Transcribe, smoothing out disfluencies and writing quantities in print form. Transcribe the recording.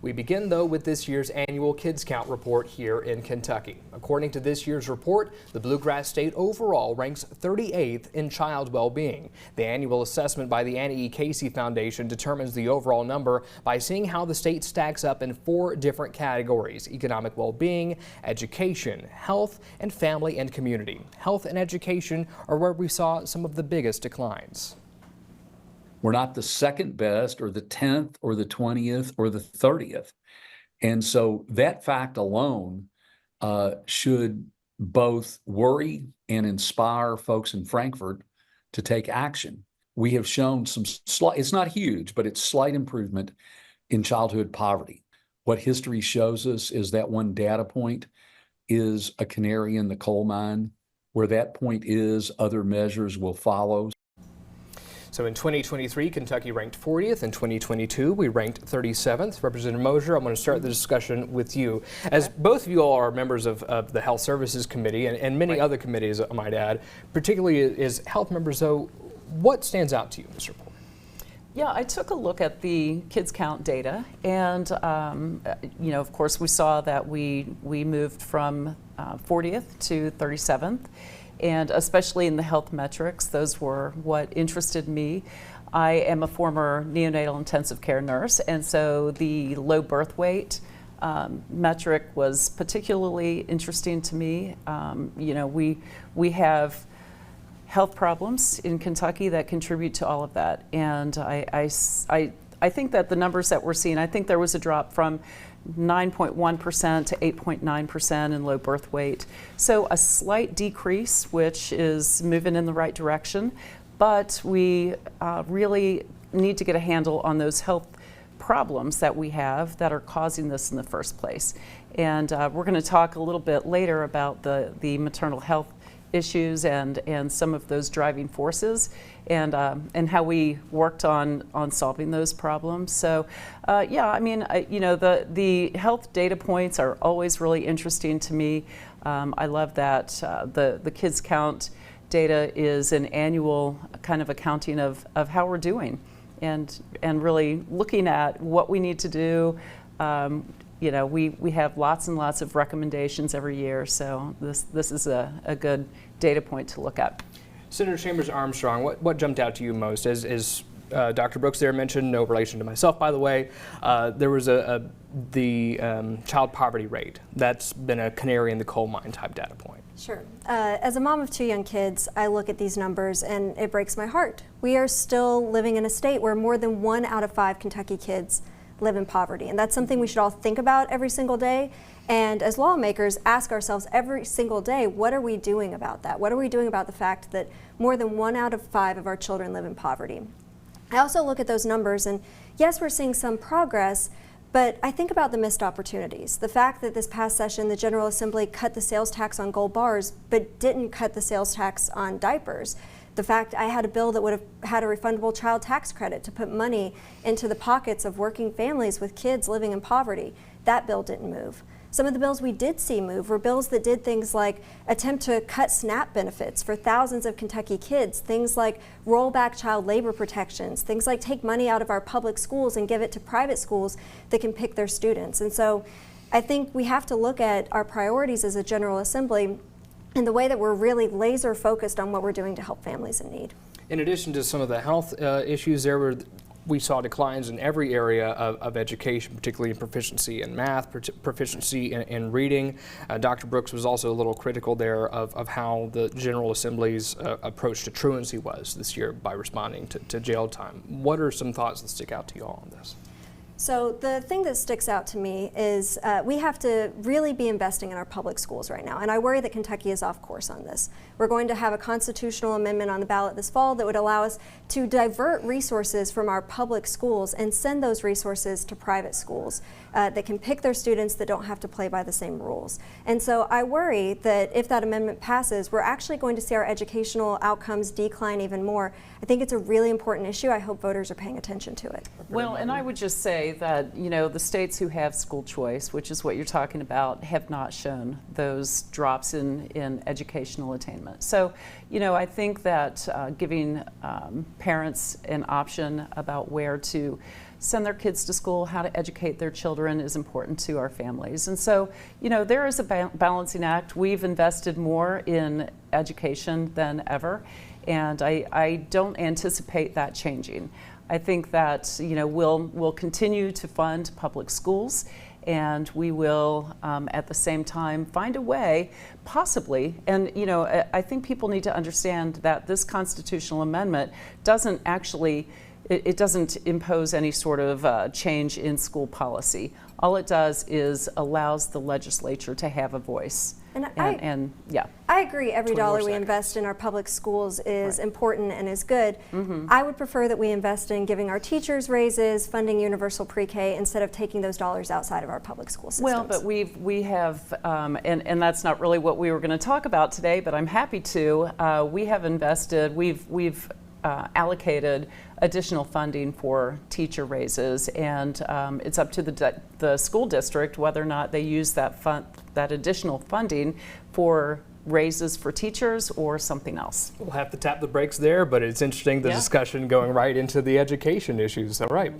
We begin, though, with this year's annual Kids Count report here in Kentucky. According to this year's report, the Bluegrass State overall ranks 38th in child well-being. The annual assessment by the Annie E. Casey Foundation determines the overall number by seeing how the state stacks up in 4 different categories: economic well-being, education, health, and family and community. Health and education are where we saw some of the biggest declines. We're not the second best or the 10th or the 20th or the 30th. And so that fact alone should both worry and inspire folks in Frankfort to take action. We have shown some slight, it's not huge, but it's slight improvement in childhood poverty. What history shows us is that one data point is a canary in the coal mine. Where that point is, other measures will follow. So in 2023, Kentucky ranked 40th. In 2022, we ranked 37th. Representative Moser, I'm going to start the discussion with you. As both of you all are members of the Health Services Committee and many other committees, I might add, particularly as health members, though, what stands out to you in this report? Yeah, I took a look at the kids count data, and of course, we saw that we moved from 40th to 37th, and especially in the health metrics, those were what interested me. I am a former neonatal intensive care nurse, and so the low birth weight metric was particularly interesting to me. We have health problems in Kentucky that contribute to all of that. And I think that the numbers that we're seeing, I think there was a drop from 9.1% to 8.9% in low birth weight. So a slight decrease, which is moving in the right direction, but we really need to get a handle on those health problems that we have that are causing this in the first place. And we're going to talk a little bit later about the maternal health issues and some of those driving forces and how we worked on solving those problems. So the health data points are always really interesting to me. I love that the kids count data is an annual kind of accounting of how we're doing and really looking at what we need to do. We have lots and lots of recommendations every year, so this is a good data point to look at. Senator Chambers Armstrong, what jumped out to you most? As Dr. Brooks there mentioned, no relation to myself, by the way, there was the child poverty rate. That's been a canary in the coal mine type data point. Sure. As a mom of 2 young kids, I look at these numbers and it breaks my heart. We are still living in a state where more than 1 out of 5 Kentucky kids live in poverty, and that's something we should all think about every single day, and as lawmakers ask ourselves every single day, what are we doing about that? What are we doing about the fact that more than 1 out of 5 of our children live in poverty? I also look at those numbers, and yes, we're seeing some progress, but I think about the missed opportunities. The fact that this past session the General Assembly cut the sales tax on gold bars but didn't cut the sales tax on diapers. The fact I had a bill that would have had a refundable child tax credit to put money into the pockets of working families with kids living in poverty. That bill didn't move. Some of the bills we did see move were bills that did things like attempt to cut SNAP benefits for thousands of Kentucky kids, things like roll back child labor protections, things like take money out of our public schools and give it to private schools that can pick their students. And so I think we have to look at our priorities as a General Assembly in the way that we're really laser focused on what we're doing to help families in need. In addition to some of the health issues, we saw declines in every area of education, particularly in proficiency in math, proficiency in reading. Dr. Brooks was also a little critical there of how the General Assembly's approach to truancy was this year by responding to jail time. What are some thoughts that stick out to you all on this? So the thing that sticks out to me is we have to really be investing in our public schools right now, and I worry that Kentucky is off course on this. We're going to have a constitutional amendment on the ballot this fall that would allow us to divert resources from our public schools and send those resources to private schools that can pick their students that don't have to play by the same rules. And so I worry that if that amendment passes, we're actually going to see our educational outcomes decline even more. I think it's a really important issue. I hope voters are paying attention to it. Well, and I would just say that, the states who have school choice, which is what you're talking about, have not shown those drops in educational attainment. So, I think that giving parents an option about where to send their kids to school, how to educate their children is important to our families. And so, you know, there is a balancing act. We've invested more in education than ever, and I don't anticipate that changing. I think that, you know, we'll continue to fund public schools, and we will at the same time find a way, possibly, and you know, I think people need to understand that this constitutional amendment doesn't actually, it doesn't impose any sort of change in school policy. All it does is allows the legislature to have a voice. And yeah. I agree every 20 more dollar we seconds. invest in our public schools is Right. important and is good. I would prefer that we invest in giving our teachers raises, funding universal pre-K, instead of taking those dollars outside of our public school systems. Well, but we have, and that's not really what we were going to talk about today, but I'm happy to. We have invested, we've allocated additional funding for teacher raises, and it's up to the school district whether or not they use that additional funding for raises for teachers or something else. We'll have to tap the brakes there, but it's interesting the Yeah. discussion going right into the education issues. All right.